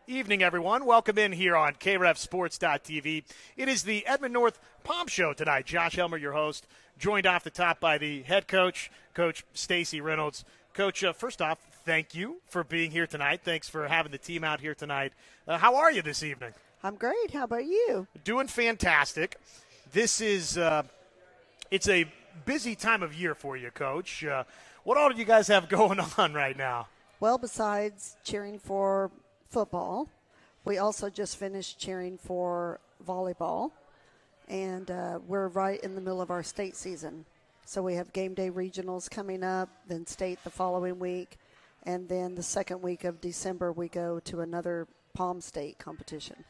Evening, everyone. Welcome in here on KRefSports.tv. It is the Edmond North Pom Show tonight. Josh Elmer, your host, joined off the top by the head coach, Coach Staci Reynolds. Coach, first off, thank you for being here tonight. Thanks for having the team out here tonight. How are you this evening? I'm great. How about you? Doing fantastic. This is it's a busy time of year for you, Coach. What all do you guys have going on right now? Well, besides cheering for football, we also just finished cheering for volleyball, and we're right in the middle of our state season. So we have game day regionals coming up, then state the following week, and then the second week of December we go to another Palm State competition.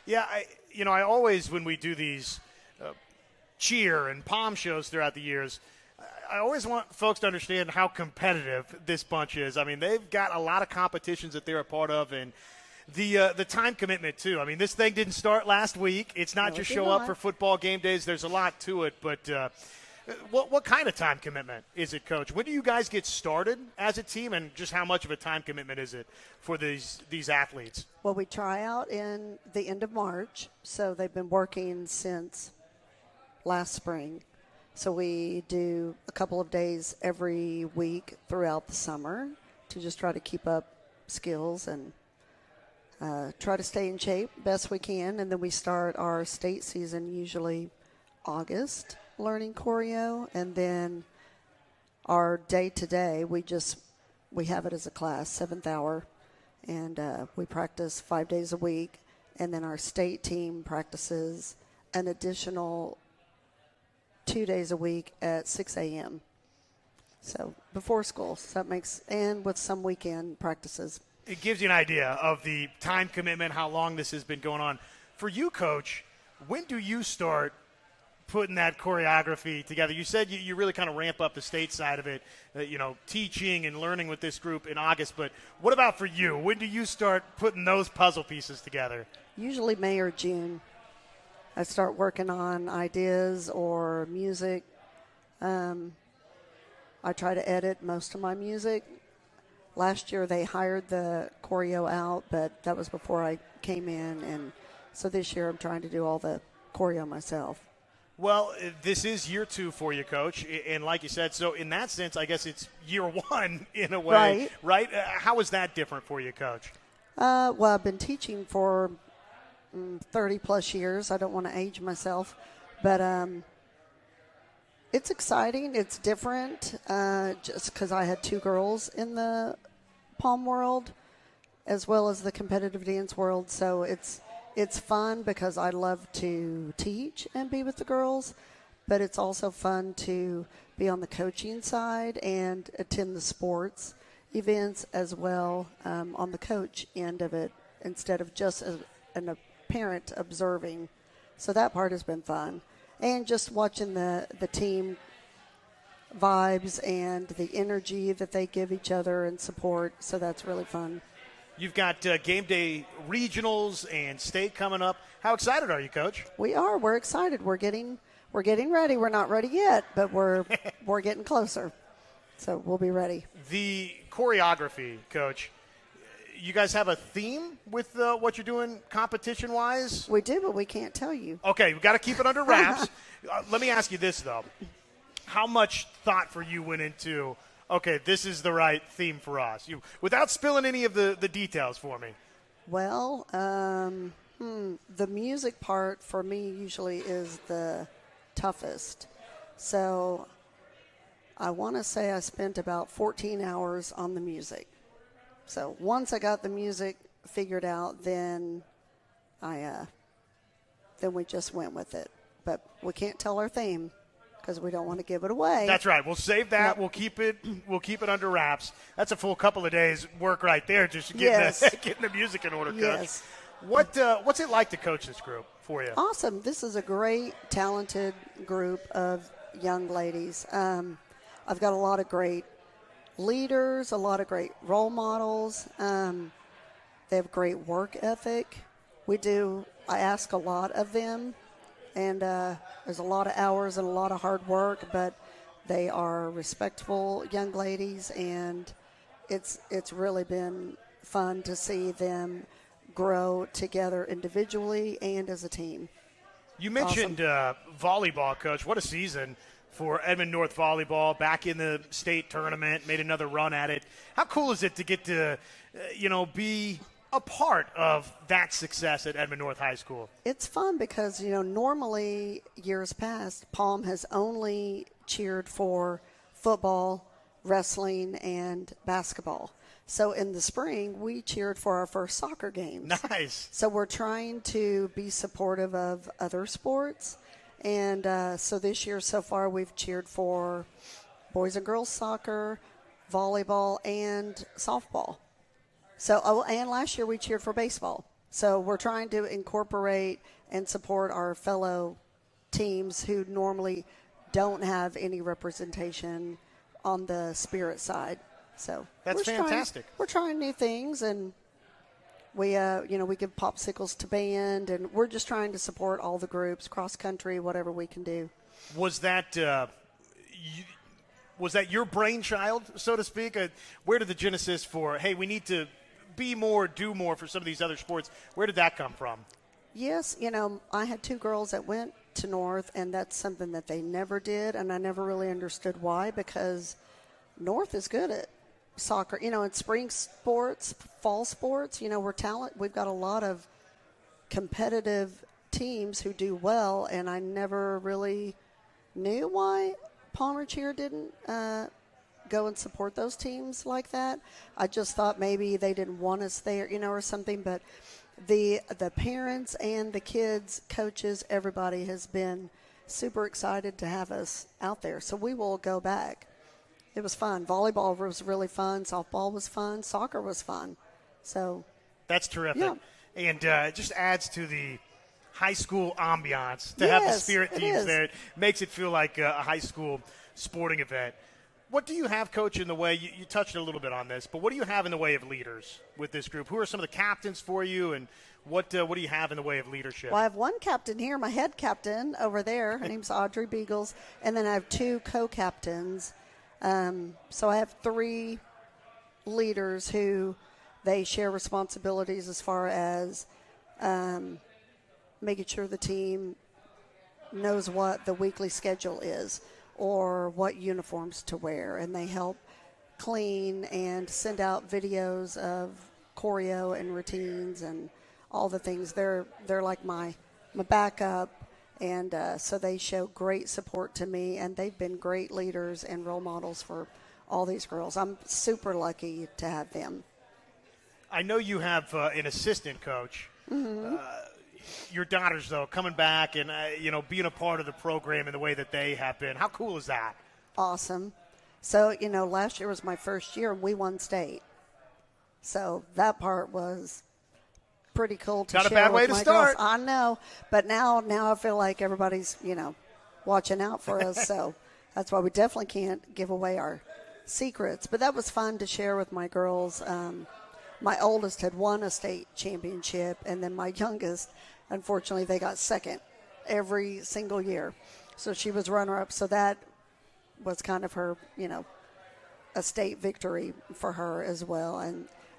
Yeah, I always, when we do these cheer and Palm shows throughout the years, I always want folks to understand how competitive this bunch is. I mean, they've got a lot of competitions that they're a part of, and the time commitment, too. I mean, this thing didn't start last week. It's not just show up for football game days. There's a lot to it, but what kind of time commitment is it, Coach? When do you guys get started as a team, and just how much of a time commitment is it for these athletes? Well, we try out in the end of March, so they've been working since last spring. So we do a couple of days every week throughout the summer to just try to keep up skills and try to stay in shape best we can. And then we start our state season usually August, learning choreo. And then our day-to-day, we have it as a class, 7th hour. And we practice 5 days a week. And then our state team practices an additional 2 days a week at 6 a.m. So before school, so and with some weekend practices. It gives you an idea of the time commitment, how long this has been going on. For you, Coach, when do you start putting that choreography together? You said you really kind of ramp up the state side of it, teaching and learning with this group in August. But what about for you? When do you start putting those puzzle pieces together? Usually May or June. I start working on ideas or music. I try to edit most of my music. Last year they hired the choreo out, but that was before I came in. And so this year I'm trying to do all the choreo myself. Well, this is year 2 for you, Coach. And like you said, so in that sense, I guess it's year 1 in a way, right? How is that different for you, Coach? Well, I've been teaching for 30 plus years. I don't want to age myself, but it's exciting. It's different just because I had 2 girls in the Palm world as well as the competitive dance world. So it's fun because I love to teach and be with the girls, but it's also fun to be on the coaching side and attend the sports events as well on the coach end of it instead of just a parent observing. So that part has been fun. And just watching the team vibes and the energy that they give each other and support. So that's really fun. You've got game day regionals and state coming up. How excited are you, Coach? We are. We're excited. We're getting ready. We're not ready yet, but we're getting closer. So we'll be ready. The choreography, Coach. You guys have a theme with what you're doing competition-wise? We do, but we can't tell you. Okay, we've got to keep it under wraps. Let me ask you this, though. How much thought for you went into, okay, this is the right theme for us? Without spilling any of the details for me. Well, the music part for me usually is the toughest. So I want to say I spent about 14 hours on the music. So once I got the music figured out, then we just went with it. But we can't tell our theme because we don't want to give it away. That's right. We'll save that. Yep. We'll keep it under wraps. That's a full couple of days work right there, just getting the music in order, Coach. Yes. What's it like to coach this group for you? Awesome. This is a great, talented group of young ladies. I've got a lot of great leaders, a lot of great role models. They have great work ethic. I ask a lot of them, and there's a lot of hours and a lot of hard work, but they are respectful young ladies, and it's really been fun to see them grow together individually and as a team. You mentioned volleyball, Coach. What a season for Edmond North volleyball, back in the state tournament, made another run at it. How cool is it to get to, be a part of that success at Edmond North High School? It's fun because, normally years past, Pom has only cheered for football, wrestling, and basketball. So in the spring, we cheered for our first soccer games. Nice. So we're trying to be supportive of other sports. And so this year so far, we've cheered for boys and girls soccer, volleyball, and softball. So, and last year we cheered for baseball. So we're trying to incorporate and support our fellow teams who normally don't have any representation on the spirit side. So that's fantastic. We're trying new things, and we give popsicles to band, and we're just trying to support all the groups, cross country, whatever we can do. Was that your brainchild, so to speak? Where did the genesis for, hey, we need to be more, do more for some of these other sports, where did that come from? Yes, I had two girls that went to North, and that's something that they never did, and I never really understood why, because North is good at soccer. In spring sports, fall sports, we've got a lot of competitive teams who do well, and I never really knew why Palmer Cheer didn't go and support those teams like that. I just thought maybe they didn't want us there, or something, but the parents and the kids, coaches, everybody has been super excited to have us out there. So we will go back. It was fun. Volleyball was really fun. Softball was fun. Soccer was fun. So that's terrific. Yeah. And it just adds to the high school ambiance to have the spirit teams there. It makes it feel like a high school sporting event. What do you have, Coach, in the way, you touched a little bit on this, but what do you have in the way of leaders with this group? Who are some of the captains for you, and what do you have in the way of leadership? Well, I have one captain here, my head captain over there. Her name's Audrey Beagles, and then I have two co-captains. So I have three leaders who they share responsibilities as far as making sure the team knows what the weekly schedule is or what uniforms to wear, and they help clean and send out videos of choreo and routines and all the things. They're like my backup, and so they show great support to me, and they've been great leaders and role models for all these girls. I'm super lucky to have them. I know you have an assistant coach. Mm-hmm. Your daughters, though, coming back and, being a part of the program in the way that they have been. How cool is that? Awesome. So, last year was my first year, and we won state. So that part was pretty cool to share with my girls. Not a bad way to start. I know. But now I feel like everybody's, watching out for us. So that's why we definitely can't give away our secrets. But that was fun to share with my girls. My oldest had won a state championship, and then my youngest, unfortunately, they got second every single year. So she was runner-up. So that was kind of her, a state victory for her as well.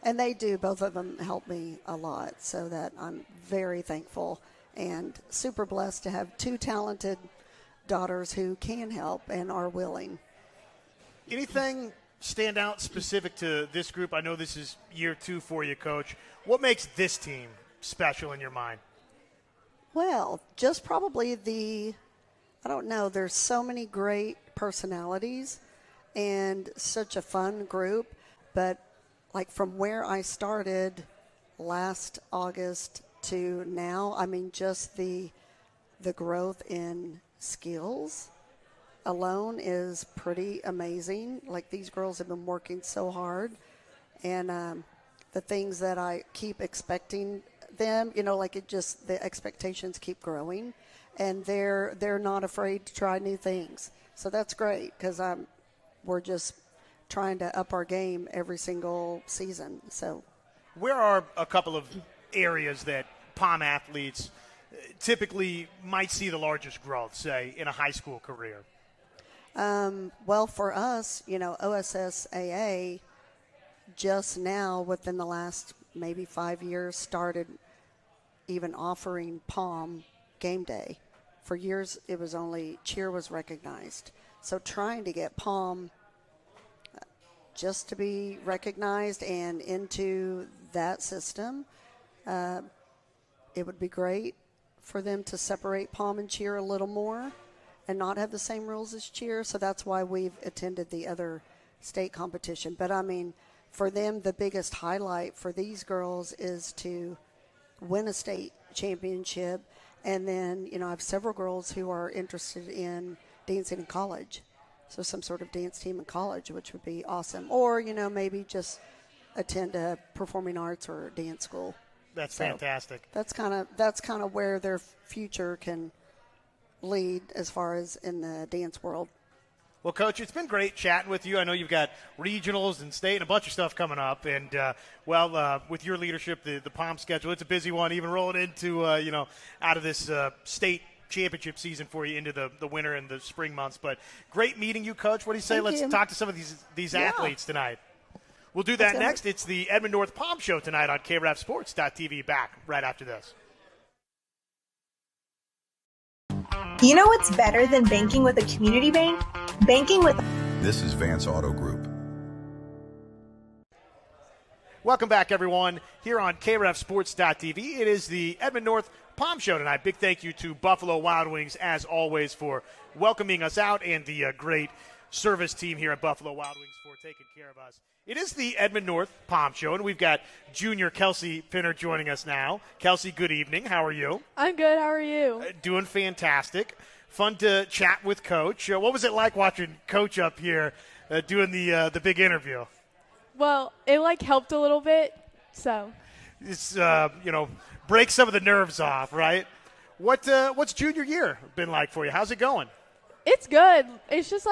And they do. Both of them help me a lot, so that I'm very thankful and super blessed to have two talented daughters who can help and are willing. Anything stand out specific to this group? I know this is year 2 for you, Coach. What makes this team special in your mind? Well, just probably I don't know, there's so many great personalities and such a fun group, but like from where I started last August to now, I mean, just the growth in skills alone is pretty amazing. Like, these girls have been working so hard, and the things that I keep expecting them, the expectations keep growing, and they're not afraid to try new things. So that's great, because we're just trying to up our game every single season. So where are a couple of areas that Pom athletes typically might see the largest growth, say, in a high school career? Well, for us, OSSAA, just now within the last maybe 5 years, started even offering Pom game day. For years, it was only cheer was recognized. So trying to get Pom just to be recognized and into that system, it would be great for them to separate Pom and cheer a little more and not have the same rules as cheer. So that's why we've attended the other state competition. But, I mean, for them, the biggest highlight for these girls is to win a state championship. And then, I have several girls who are interested in dancing in college. So some sort of dance team in college, which would be awesome. Or, maybe just attend a performing arts or dance school. That's fantastic. That's kind of where their future can lead as far as in the dance world. Well, Coach, it's been great chatting with you. I know you've got regionals and state and a bunch of stuff coming up. And, with your leadership, the Pom schedule, it's a busy one, even rolling into, out of this state championship season for you into the winter and the spring months. But great meeting you, Coach. What do you say? Let's talk to some of these athletes tonight. We'll do that next. It's the Edmond North Pom Show tonight on KREFSports.tv. Back right after this. You know what's better than banking with a community bank? Banking with... This is Vance Auto Group. Welcome back, everyone, here on KREFSports.tv. It is the Edmond North Pom Show tonight. Big thank you to Buffalo Wild Wings, as always, for welcoming us out, and the great service team here at Buffalo Wild Wings for taking care of us. It is the Edmond North Pom Show, and we've got junior Kelsi Pinner joining us now. Kelsi, good evening. How are you? I'm good. How are you? Doing fantastic. Fun to chat with Coach. What was it like watching Coach up here doing the big interview? Well, it helped a little bit, so. It's, break some of the nerves off, right? What's junior year been like for you? How's it going? It's good. It's just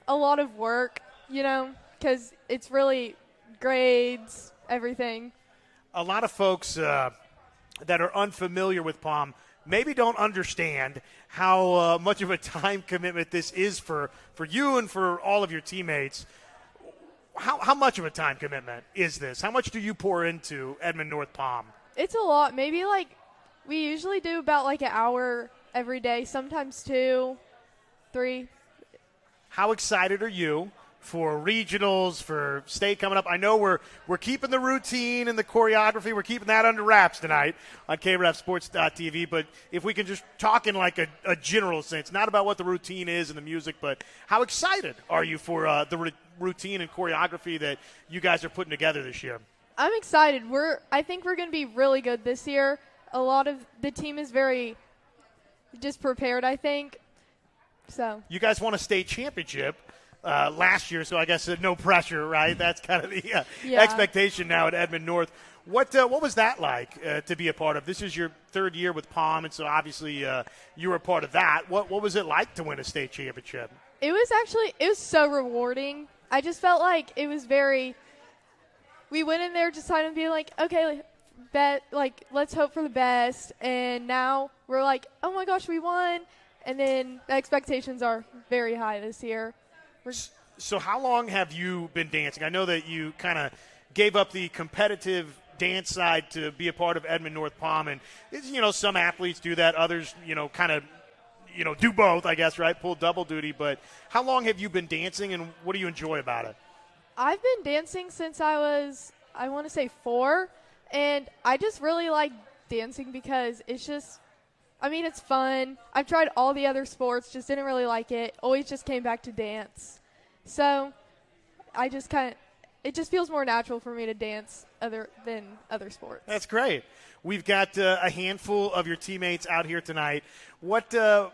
a lot of work, because it's really grades, everything. A lot of folks that are unfamiliar with Pom maybe don't understand how much of a time commitment this is for you and for all of your teammates. How much of a time commitment is this? How much do you pour into Edmond North Pom? It's a lot. Maybe we usually do about an hour every day, sometimes 2, 3. How excited are you for regionals, for state coming up? I know we're keeping the routine and the choreography. We're keeping that under wraps tonight on KREFSports.tv. But if we can just talk in a general sense, not about what the routine is and the music, but how excited are you for the routine and choreography that you guys are putting together this year? I'm excited. I think we're going to be really good this year. A lot of the team is very just prepared, I think. So you guys won a state championship last year, so I guess no pressure, right? That's kind of the expectation now at Edmond North. What was that like to be a part of? This is your third year with Pom, and so obviously you were a part of that. What was it like to win a state championship? It was so rewarding. I just felt like it was we went in there just trying to be okay, let's hope for the best, and now we're oh my gosh, we won. And then the expectations are very high this year. So how long have you been dancing? I know that you kind of gave up the competitive dance side to be a part of Edmond North Pom. And, some athletes do that. Others, kind of, do both, I guess, right? Pull double duty. But how long have you been dancing, and what do you enjoy about it? I've been dancing since I was, I want to say 4. And I just really like dancing because it's just – it's fun. I've tried all the other sports, just didn't really like it. Always just came back to dance. So it just feels more natural for me to dance than other sports. That's great. We've got a handful of your teammates out here tonight. What do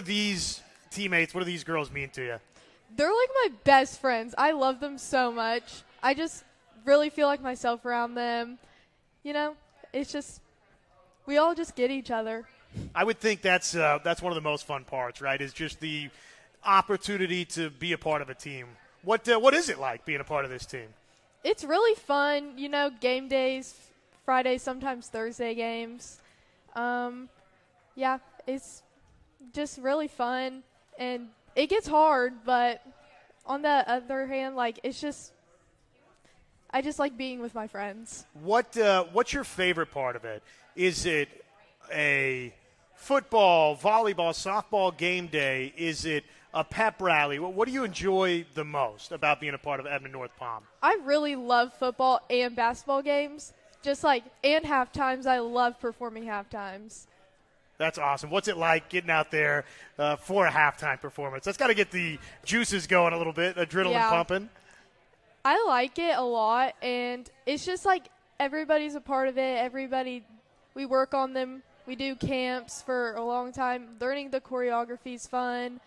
these teammates, what do these girls mean to you? They're my best friends. I love them so much. I just really feel like myself around them. It's just, we all just get each other. I would think that's one of the most fun parts, right, is just the opportunity to be a part of a team. What is it like being a part of this team? It's really fun. Game days, Fridays, sometimes Thursday games. It's just really fun. And it gets hard, but on the other hand, I just like being with my friends. What's your favorite part of it? Is it a football, volleyball, softball game day? Is it a pep rally? What do you enjoy the most about being a part of Edmond North Pom? I really love football and basketball games. And halftimes. I love performing halftimes. That's awesome. What's it like getting out there for a halftime performance? That's got to get the juices going a little bit, adrenaline pumping. I like it a lot, and it's just like everybody's a part of it. We work on them. We do camps for a long time. Learning the choreography is fun.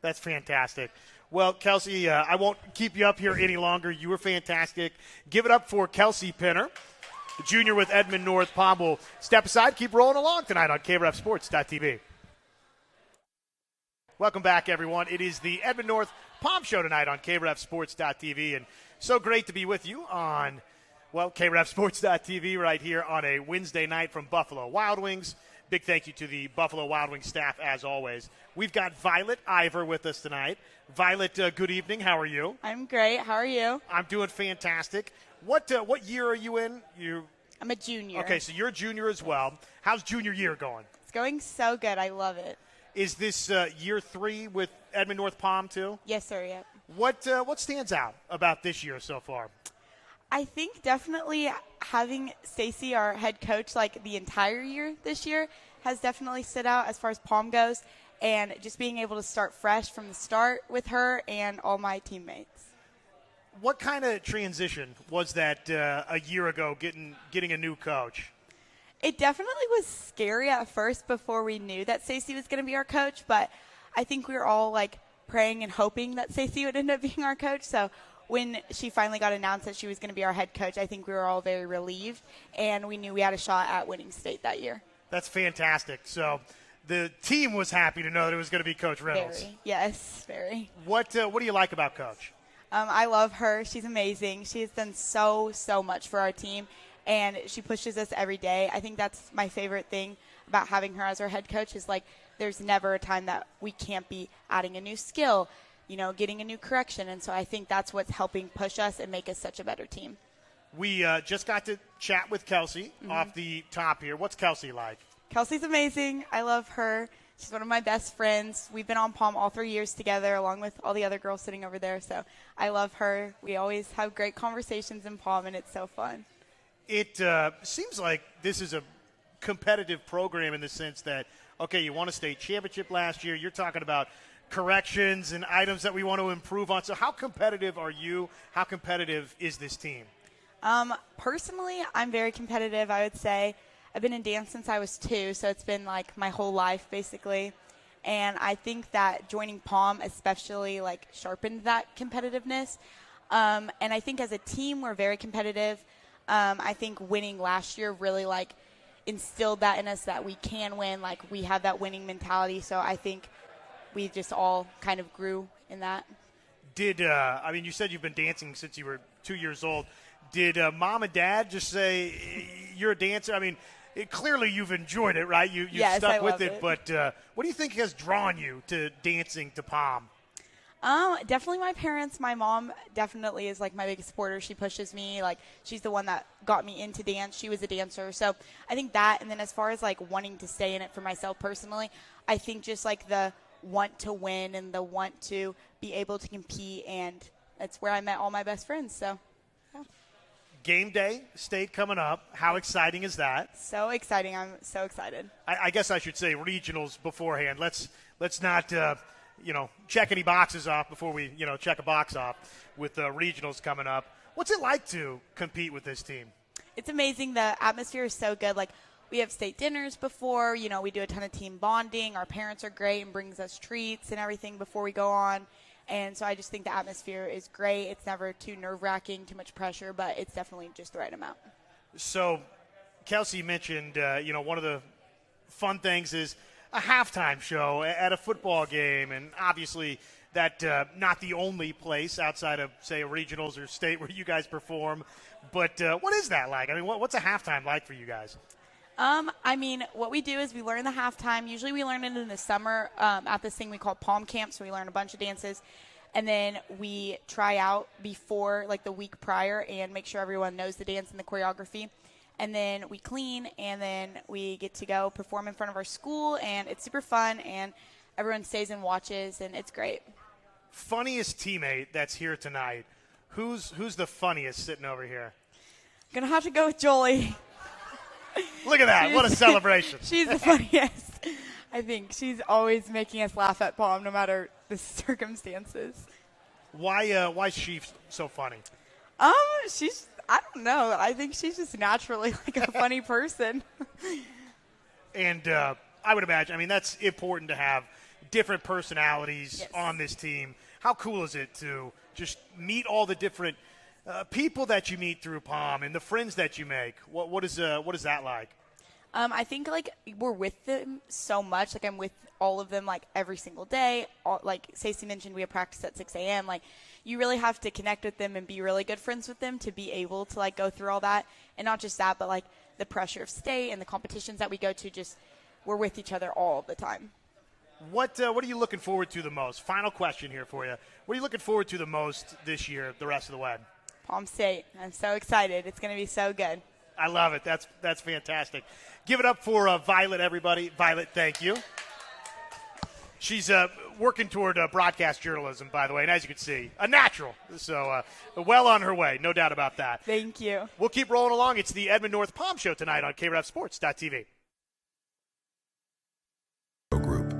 That's fantastic. Well, Kelsi, I won't keep you up here any longer. You were fantastic. Give it up for Kelsi Pinner, the junior with Edmond North Pom. Will step aside, keep rolling along tonight on KREFSports.tv. Welcome back, everyone. It is the Edmond North Pom Show tonight on KREFSports.tv, and so great to be with you on, KREFSports.tv right here on a Wednesday night from Buffalo Wild Wings. Big thank you to the Buffalo Wild Wings staff, as always. We've got Violet Iver with us tonight. Violet, good evening. How are you? I'm great. How are you? I'm doing fantastic. What year are you in? I'm a junior. Okay, so you're a junior as well. How's junior year going? It's going so good. I love it. Is this year 3 with Edmond North Pom too? Yes, sir. Yep. What stands out about this year so far? I think definitely having Staci, our head coach, like the entire year this year has definitely stood out as far as Pom goes, and just being able to start fresh from the start with her and all my teammates. What kind of transition was that a year ago, getting a new coach? It definitely was scary at first before we knew that Staci was going to be our coach, but I think we were all like praying and hoping that Staci would end up being our coach. So when she finally got announced that she was going to be our head coach, I think we were all very relieved, and we knew we had a shot at winning state that year. That's fantastic. So the team was happy to know that it was going to be Coach Reynolds. Very. Yes, very. What do you like about Coach? I love her. She's amazing. She has done so much for our team, and she pushes us every day. I think that's my favorite thing about having her as our head coach is, like, there's never a time that we can't be adding a new skill, getting a new correction. And so I think that's what's helping push us and make us such a better team. We just got to chat with Kelsi off the top here. What's Kelsi like? Kelsi's amazing. I love her. She's one of my best friends. We've been on Pom all 3 years together, along with all the other girls sitting over there. So I love her. We always have great conversations in Pom, and it's so fun. It seems like this is a competitive program in the sense that, okay, you won a state championship last year. You're talking about corrections and items that we want to improve on. So how competitive are you? How competitive is this team? Personally, I'm very competitive, I would say. I've been in dance since I was 2, so it's been like my whole life basically. And I think that joining Pom especially like sharpened that competitiveness. And I think as a team we're very competitive. I think winning last year really like instilled that in us that we can win, like we have that winning mentality. So I think we just all kind of grew in that. You said you've been dancing since you were 2 years old. Did mom and dad just say you're a dancer? I mean, clearly you've enjoyed it, right? You've yes, stuck I with love it. But what do you think has drawn you to dancing to Pom? Definitely my parents. My mom definitely is like my biggest supporter. She pushes me. Like she's the one that got me into dance. She was a dancer. So I think that. And then as far as like wanting to stay in it for myself personally, I think just like the want to win and the want to be able to compete. And that's where I met all my best friends. So. Game day, state coming up. How exciting is that? So exciting. I'm so excited. I guess I should say regionals beforehand. Let's not, check any boxes off before we, check a box off with regionals coming up. What's it like to compete with this team? It's amazing. The atmosphere is so good. Like, we have state dinners before. We do a ton of team bonding. Our parents are great and brings us treats and everything before we go on. And so I just think the atmosphere is great. It's never too nerve-wracking, too much pressure, but it's definitely just the right amount. So Kelsi mentioned, one of the fun things is a halftime show at a football game. And obviously that not the only place outside of, say, regionals or state where you guys perform. But what is that like? I mean, what's a halftime like for you guys? What we do is we learn the halftime. Usually we learn it in the summer at this thing we call Pom Camp, so we learn a bunch of dances. And then we try out before, like the week prior, and make sure everyone knows the dance and the choreography. And then we clean, and then we get to go perform in front of our school, and it's super fun, and everyone stays and watches, and it's great. Funniest teammate that's here tonight. Who's the funniest sitting over here? I'm going to have to go with Joleigh. Look at that. What a celebration. She's the funniest. I think she's always making us laugh at Pom no matter the circumstances. Why is she so funny? I don't know. I think she's just naturally like a funny person. And I would imagine, I mean, that's important to have different personalities Yes. on this team. How cool is it to just meet all the different people that you meet through Pom and the friends that you make? What is that like? I think like we're with them so much. Like I'm with all of them like every single day. Like Staci mentioned, we have practice at 6 a.m. Like you really have to connect with them and be really good friends with them to be able to like go through all that. And not just that, but like the pressure of state and the competitions that we go to. Just we're with each other all the time. What are you looking forward to the most? Final question here for you. What are you looking forward to the most this year, the rest of the way? Palm State. I'm so excited. It's going to be so good. I love it. That's fantastic. Give it up for Violet, everybody. Violet, thank you. She's working toward broadcast journalism, by the way, and as you can see, a natural. So well on her way, no doubt about that. Thank you. We'll keep rolling along. It's the Edmond North Pom Show tonight on KREFSports.tv. Group.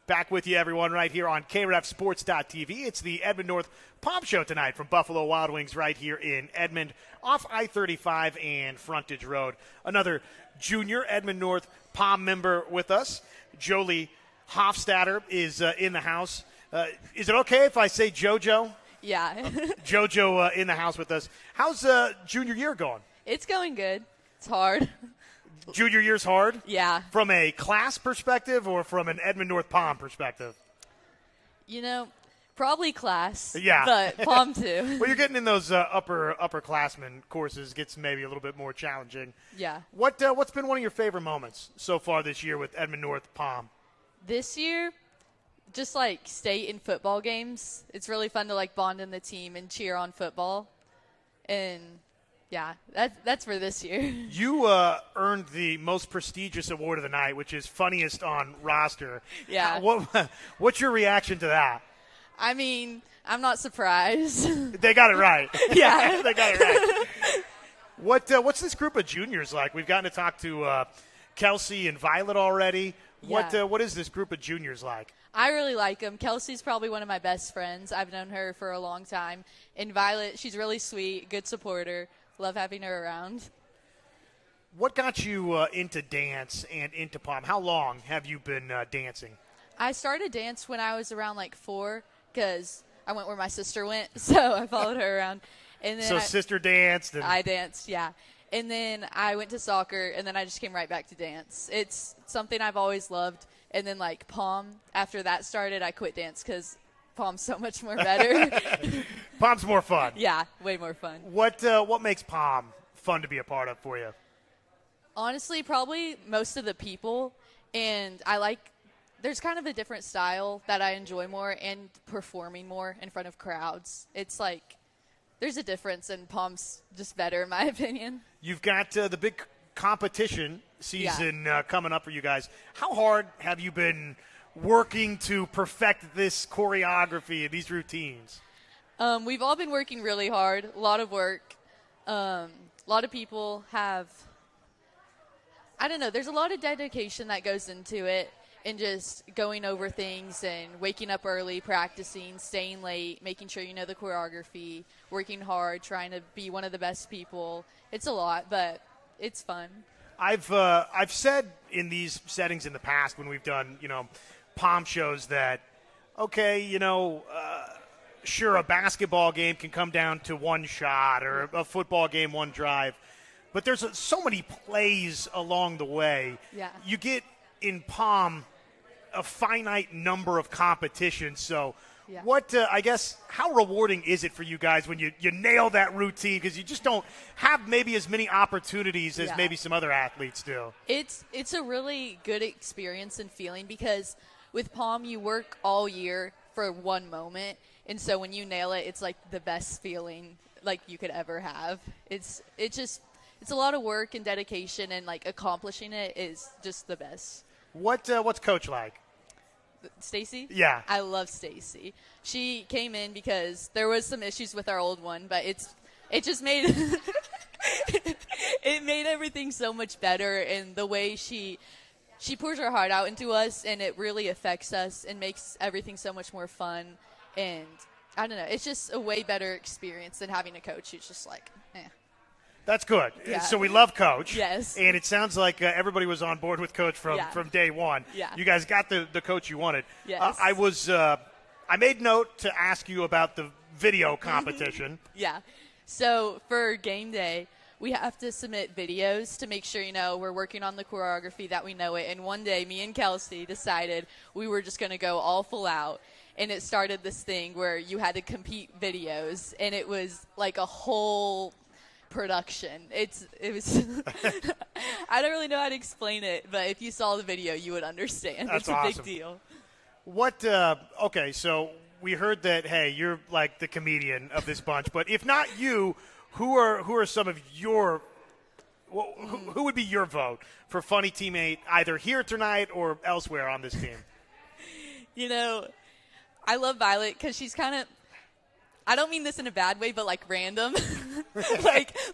Back with you, everyone, right here on KREFSports.tv. It's the Edmond North Pom Show tonight from Buffalo Wild Wings right here in Edmond off I-35 and Frontage Road. Another junior Edmond North Pom member with us. Joleigh Hoffstatter is in the house. Is it okay if I say JoJo? Yeah. JoJo in the house with us. How's junior year going? It's going good. It's hard. Junior year's hard? Yeah. From a class perspective or from an Edmond North Pom perspective? You know, probably class. Yeah. But Pom too. Well, you're getting in those upperclassmen courses. Gets maybe a little bit more challenging. Yeah. What's been one of your favorite moments so far this year with Edmond North Pom? This year, just like state and football games. It's really fun to like bond in the team and cheer on football. And yeah, that's for this year. You earned the most prestigious award of the night, which is funniest on roster. Yeah. What's your reaction to that? I mean, I'm not surprised. They got it right. Yeah. They got it right. What's this group of juniors like? We've gotten to talk to Kelsi and Violet already. Yeah. What is this group of juniors like? I really like them. Kelsi's probably one of my best friends. I've known her for a long time. And Violet, she's really sweet, good supporter. Love having her around. What got you into dance and into Pom? How long have you been dancing? I started dance when I was around like 4 because I went where my sister went, so I followed her around. And then sister danced. And I danced, yeah. And then I went to soccer, and then I just came right back to dance. It's something I've always loved. And then like Pom, after that started, I quit dance because Pom's so much more better. Pom's more fun. Yeah, way more fun. What makes Pom fun to be a part of for you? Honestly, probably most of the people. And there's kind of a different style that I enjoy more and performing more in front of crowds. It's like there's a difference, and Pom's just better in my opinion. You've got the big competition season coming up for you guys. How hard have you been working to perfect this choreography and these routines? We've all been working really hard, a lot of work. A lot of people have, I don't know, there's a lot of dedication that goes into it, and just going over things and waking up early, practicing, staying late, making sure you know the choreography, working hard, trying to be one of the best people. It's a lot, but it's fun. I've said in these settings in the past when we've done, Pom shows that, okay, sure, a basketball game can come down to one shot, or a football game, one drive. But there's so many plays along the way. Yeah. You get in Pom a finite number of competitions. So Yeah. I guess, how rewarding is it for you guys when you nail that routine? Because you just don't have maybe as many opportunities as Yeah. maybe some other athletes do. It's a really good experience and feeling because with Pom, you work all year for one moment, and so when you nail it, it's like the best feeling like you could ever have. It's a lot of work and dedication, and like accomplishing it is just the best. What's Coach like? Staci? Yeah. I love Staci. She came in because there was some issues with our old one, but it just made it made everything so much better, and the way she pours her heart out into us, and it really affects us and makes everything so much more fun. And I don't know, it's just a way better experience than having a coach who's just like, eh. That's good. Yeah. So we love Coach. Yes. And it sounds like everybody was on board with Coach from day one. Yeah. You guys got the coach you wanted. Yes. I made note to ask you about the video competition. Yeah. So for game day, we have to submit videos to make sure, we're working on the choreography, that we know it. And one day, me and Kelsi decided we were just going to go all full out. And it started this thing where you had to compete videos, and it was like a whole production. It was I don't really know how to explain it, but if you saw the video, you would understand. That's it's a awesome. big deal. Okay, so we heard that, hey, you're like the comedian of this bunch, but if not you, who are some of your who would be your vote for funny teammate either here tonight or elsewhere on this team? I love Violet because she's kind of, I don't mean this in a bad way, but like random.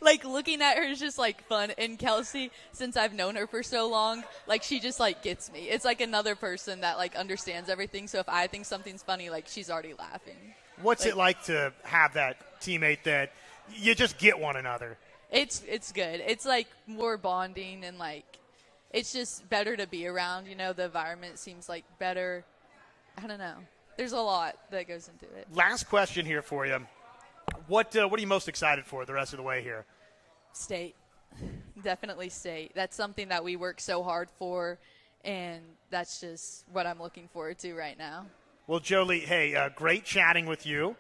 like looking at her is just like fun. And Kelsi, since I've known her for so long, like she just like gets me. It's like another person that like understands everything. So if I think something's funny, like she's already laughing. What's it like to have that teammate that you just get one another? It's good. It's like more bonding, and like it's just better to be around. The environment seems like better. I don't know. There's a lot that goes into it. Last question here for you. What are you most excited for the rest of the way here? State. Definitely state. That's something that we work so hard for, and that's just what I'm looking forward to right now. Well, Joleigh, hey, great chatting with you.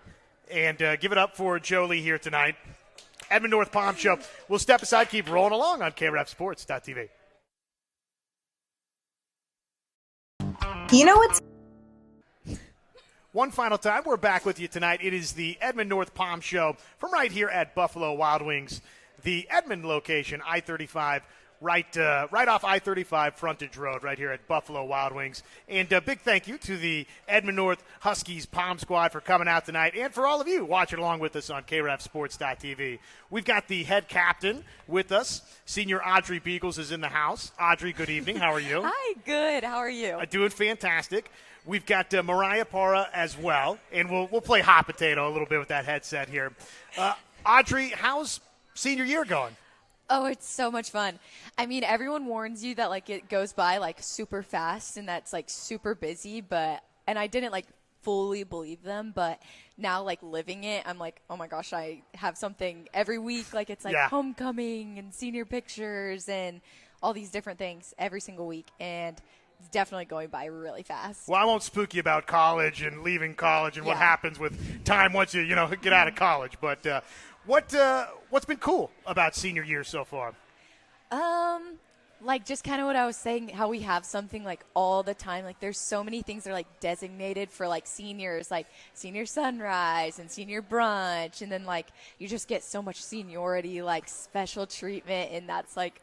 And give it up for Joleigh here tonight. Edmond North Pom Show. We'll step aside, keep rolling along on KREFSports.tv. You know what's One final time, we're back with you tonight. It is the Edmond North Pom Show from right here at Buffalo Wild Wings, the Edmond location, I-35, right off I-35 frontage road, right here at Buffalo Wild Wings. And a big thank you to the Edmond North Huskies Pom Squad for coming out tonight, and for all of you watching along with us on KREFSports.tv. We've got the head captain with us. Senior Audrey Beagles is in the house. Audrey, good evening. How are you? Hi, good. How are you? Doing fantastic. We've got Mariah Parr as well, and we'll play hot potato a little bit with that headset here. Audrey, how's senior year going? Oh, it's so much fun. I mean, everyone warns you that, like, it goes by, like, super fast and that's, like, super busy, and I didn't, like, fully believe them, but now, like, living it, I'm like, oh my gosh, I have something every week. Like, it's like homecoming and senior pictures and all these different things every single week, and it's definitely going by really fast. Well, I won't spook you about college and leaving college and what happens with time once you get out of college. But what's been cool about senior year so far? Like just kind of what I was saying, how we have something like all the time. Like there's so many things that are like designated for like seniors, like senior sunrise and senior brunch, and then like you just get so much seniority, like special treatment, and that's like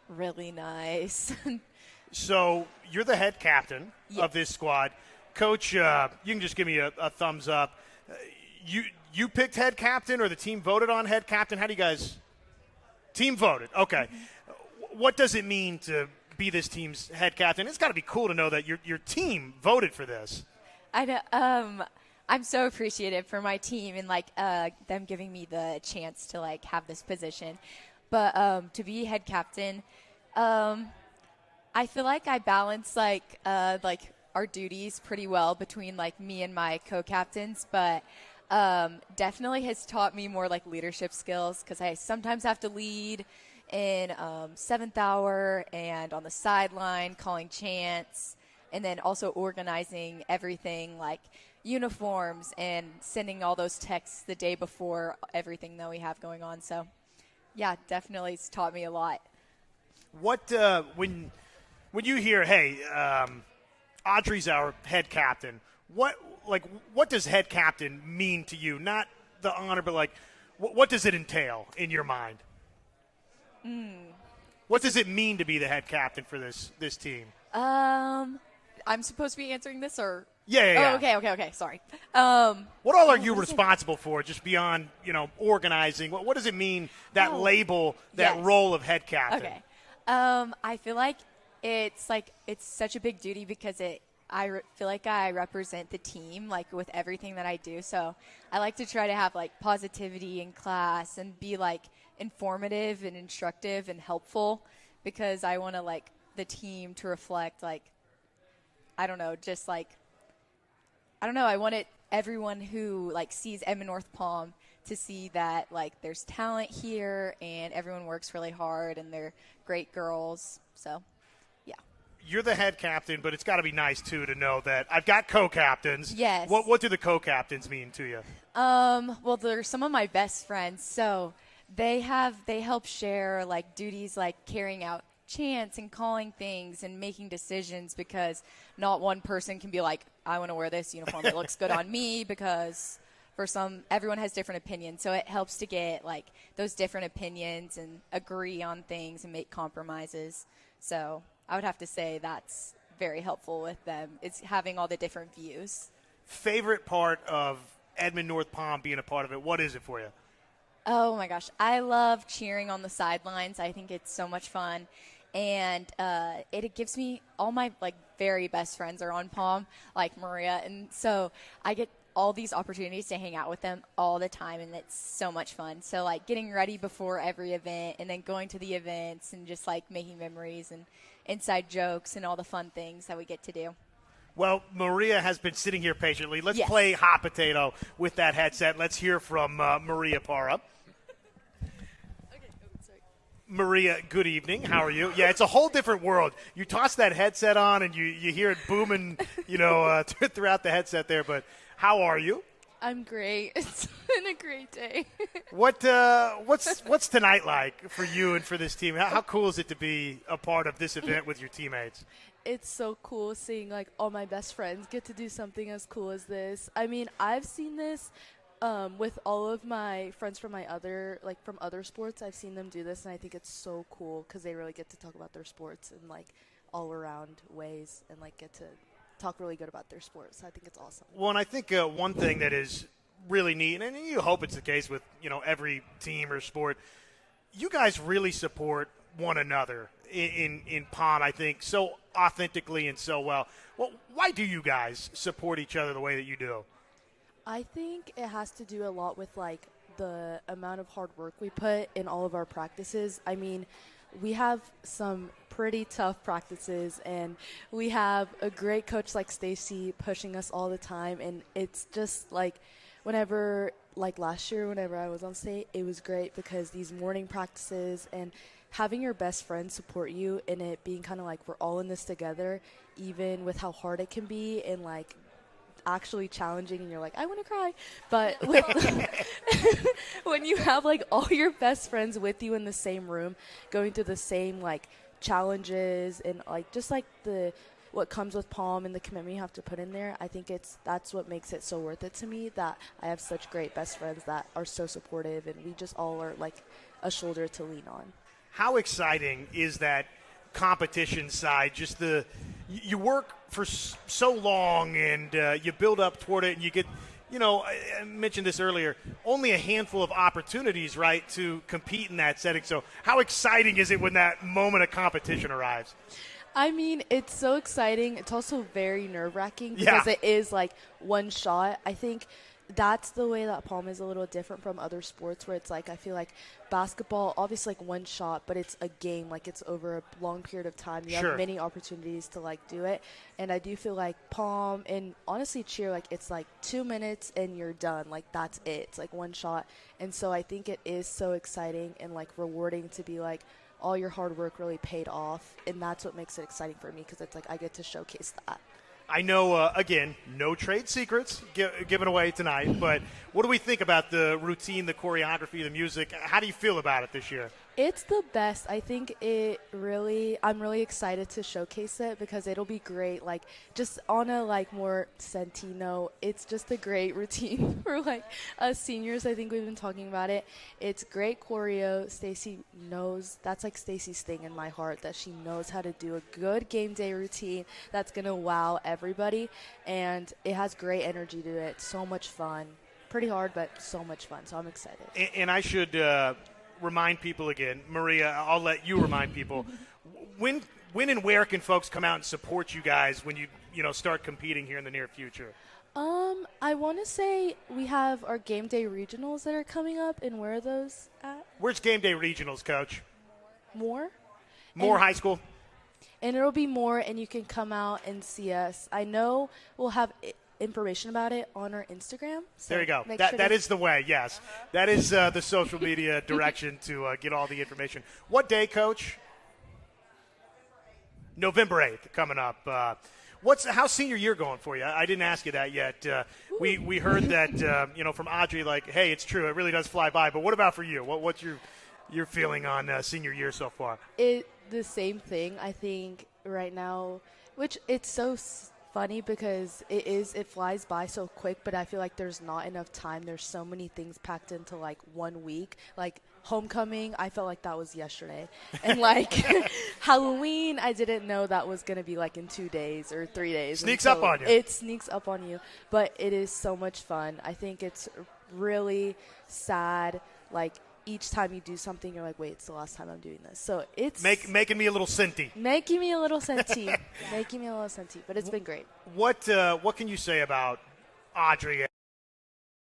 really nice. So you're the head captain of this squad. Coach, you can just give me a thumbs up. You picked head captain, or the team voted on head captain? How do you guys – team voted. Okay. What does it mean to be this team's head captain? It's got to be cool to know that your team voted for this. I know. I'm so appreciative for my team and, like, them giving me the chance to, like, have this position. But to be head captain I feel like I balance like our duties pretty well between like me and my co-captains, but definitely has taught me more like leadership skills because I sometimes have to lead in 7th hour and on the sideline calling chants, and then also organizing everything like uniforms and sending all those texts the day before everything that we have going on. So yeah, definitely it's taught me a lot. What when you hear, hey, Audrey's our head captain. What does head captain mean to you? Not the honor, but like, what does it entail in your mind? What does it mean to be the head captain for this team? I'm supposed to be answering this, or yeah. Oh, okay. Sorry. What all are you responsible for, just beyond organizing? What does it mean, that label, that role of head captain? Okay. I feel like it's such a big duty because I feel like I represent the team like with everything that I do. So I like to try to have like positivity in class and be like informative and instructive and helpful, because I want to like the team to reflect like, I don't know, I want everyone who like sees Edmond North Pom to see that like there's talent here and everyone works really hard and they're great girls. So, yeah. You're the head captain, but it's got to be nice too to know that I've got co-captains. Yes. What do the co-captains mean to you? Well, they're some of my best friends, so they help share like duties like carrying out chants and calling things and making decisions, because not one person can be like, I want to wear this uniform, it looks good on me, because for everyone has different opinions. So it helps to get like those different opinions and agree on things and make compromises. So I would have to say that's very helpful with them. It's having all the different views. Favorite part of Edmond North Pom being a part of it, what is it for you? Oh my gosh, I love cheering on the sidelines. I think it's so much fun. And it gives me, all my like very best friends are on Pom, like Maria, and so I get all these opportunities to hang out with them all the time, and it's so much fun. So like getting ready before every event and then going to the events and just like making memories and inside jokes and all the fun things that we get to do. Well, Maria has been sitting here patiently. Let's play hot potato with that headset. Let's hear from Maria Parr. Maria, good evening. How are you? Yeah, it's a whole different world. You toss that headset on and you hear it booming, throughout the headset there. But how are you? I'm great. It's been a great day. What's tonight like for you and for this team? How cool is it to be a part of this event with your teammates? It's so cool seeing like all my best friends get to do something as cool as this. I mean, I've seen this with all of my friends from from other sports. I've seen them do this, and I think it's so cool because they really get to talk about their sports in like all around ways and like get to talk really good about their sports. So I think it's awesome. Well, and I think one thing that is really neat, and you hope it's the case with every team or sport, you guys really support one another in Pom, I think, so authentically and so well. Well, why do you guys support each other the way that you do? I think it has to do a lot with like the amount of hard work we put in all of our practices. I mean, we have some pretty tough practices, and we have a great coach like Staci pushing us all the time, and it's just like whenever, like last year whenever I was on state, it was great because these morning practices and having your best friend support you and it being kind of like we're all in this together, even with how hard it can be and like actually challenging, and you're like, I want to cry. But when you have like all your best friends with you in the same room, going through the same like challenges and like just like what comes with Pom and the commitment you have to put in there, I think that's what makes it so worth it to me, that I have such great best friends that are so supportive, and we just all are like a shoulder to lean on. How exciting is that competition side? Just you work for so long and you build up toward it, and you get, I mentioned this earlier, only a handful of opportunities, right, to compete in that setting. So how exciting is it when that moment of competition arrives? I mean, it's so exciting. It's also very nerve-wracking because it is like one shot. I think that's the way that Pom is a little different from other sports, where it's like, I feel like basketball, obviously like one shot, but it's a game, like it's over a long period of time. You have many opportunities to like do it. And I do feel like Pom and honestly cheer, like it's like 2 minutes and you're done. Like that's it. It's like one shot. And so I think it is so exciting and like rewarding to be like all your hard work really paid off. And that's what makes it exciting for me, because it's like I get to showcase that. I know, again, no trade secrets given away tonight, but what do we think about the routine, the choreography, the music? How do you feel about it this year? It's the best. I think I'm really excited to showcase it because it'll be great. Like, just on a, like, more Sentino, it's just a great routine for, like, us seniors. I think we've been talking about it. It's great choreo. Staci knows, that's, like, Staci's thing in my heart, that she knows how to do a good game day routine that's going to wow everybody. And it has great energy to it. So much fun. Pretty hard, but so much fun. So I'm excited. And I should remind people again, Maria, I'll let you remind people, when and where can folks come out and support you guys when you start competing here in the near future? I want to say we have our game day regionals that are coming up, and where are those at? Where's game day regionals, Coach? More High school? And it'll be more, and you can come out and see us. I know we'll have information about it on our Instagram. So there you go. That is the way, yes. That is the social media direction to get all the information. What day, Coach? November 8th coming up. How's senior year going for you? I didn't ask you that yet. We heard that from Audrey, like, hey, it's true. It really does fly by. But what about for you? What's your feeling on senior year so far? The same thing, I think, right now, which it's so funny because it flies by so quick, but I feel like there's not enough time. There's so many things packed into, like, 1 week. Like, homecoming, I felt like that was yesterday. And, like, Halloween, I didn't know that was going to be, like, in 2 days or 3 days. Sneaks up on you. It sneaks up on you. But it is so much fun. I think it's really sad, like, each time you do something, you're like, wait, it's the last time I'm doing this. So it's making me a little senti. Making me a little senti. But it's been great. What can you say about Audrey? Going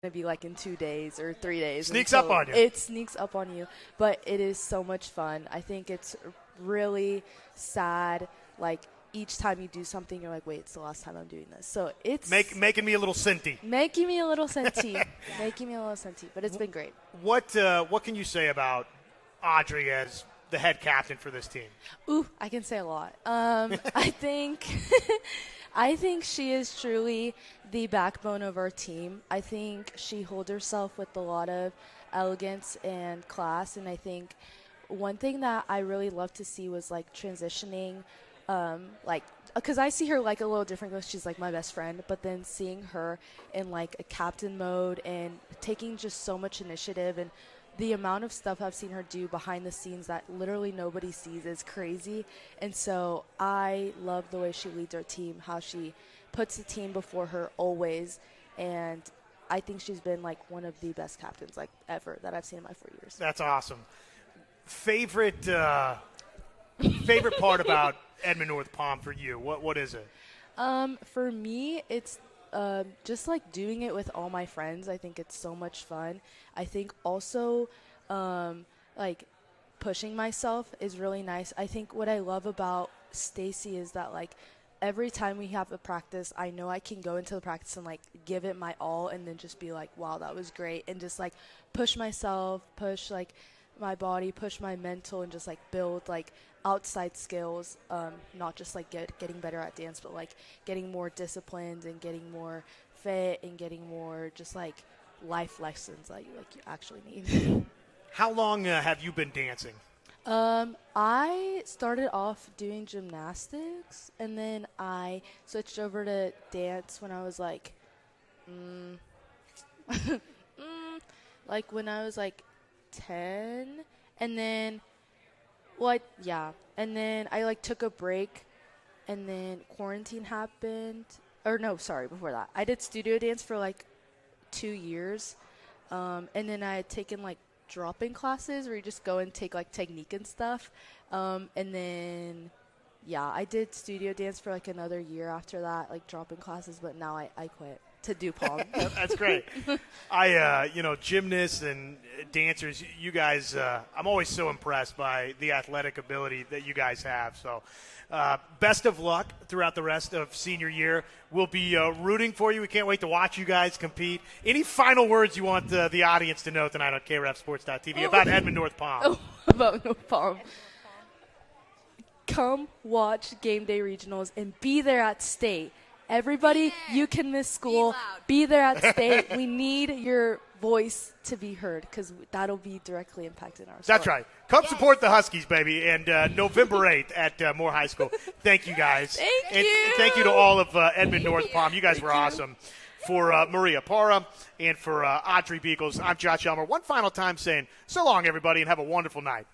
to be like in 2 days or 3 days. Sneaks up on you. It sneaks up on you, but it is so much fun. I think it's really sad, like, each time you do something, you're like, wait, it's the last time I'm doing this. So it's making me a little senti. Making me a little senti. But it's been great. What can you say about Audrey as the head captain for this team? Ooh, I can say a lot. I think she is truly the backbone of our team. I think she holds herself with a lot of elegance and class, and I think one thing that I really love to see was, like, transitioning. Because I see her, like, a little different because she's, like, my best friend, but then seeing her in, like, a captain mode and taking just so much initiative, and the amount of stuff I've seen her do behind the scenes that literally nobody sees is crazy. And so I love the way she leads our team, how she puts the team before her always, and I think she's been, like, one of the best captains, like, ever that I've seen in my 4 years. That's awesome. Favorite part about Edmond North Pom for you? What is it? For me, it's just, like, doing it with all my friends. I think it's so much fun. I think also, like, pushing myself is really nice. I think what I love about Staci is that, like, every time we have a practice, I know I can go into the practice and, like, give it my all and then just be like, wow, that was great. And just, like, push myself, push, like, my body, push my mental, and just, like, build, like, outside skills, not just, like, getting better at dance, but, like, getting more disciplined and getting more fit and getting more just, like, life lessons that you actually need. How long have you been dancing? I started off doing gymnastics, and then I switched over to dance when I was, like, like, when I was, like, 10, and then, and then I, like, took a break, and then quarantine happened, before that. I did studio dance for, like, 2 years, and then I had taken, like, drop-in classes where you just go and take, like, technique and stuff, and then, I did studio dance for, like, another year after that, like, drop-in classes, but now I quit to do pom. That's great. Gymnasts and dancers, you guys, I'm always so impressed by the athletic ability that you guys have. So best of luck throughout the rest of senior year. We'll be rooting for you. We can't wait to watch you guys compete. Any final words you want the audience to know tonight on KREFSports.tv about Edmond North Pom? About North Pom. Come watch Game Day Regionals and be there at State. Everybody, you can miss school. Be there at State. We need your voice to be heard, because that'll be directly impacting our sport. That's right. Come support the Huskies, baby, and November 8th at Moore High School. Thank you, guys. Thank you. And thank you to all of Edmond North Pom. You guys were awesome. For Maria Parra and for Audrey Beagles, I'm Josh Elmer. One final time saying so long, everybody, and have a wonderful night.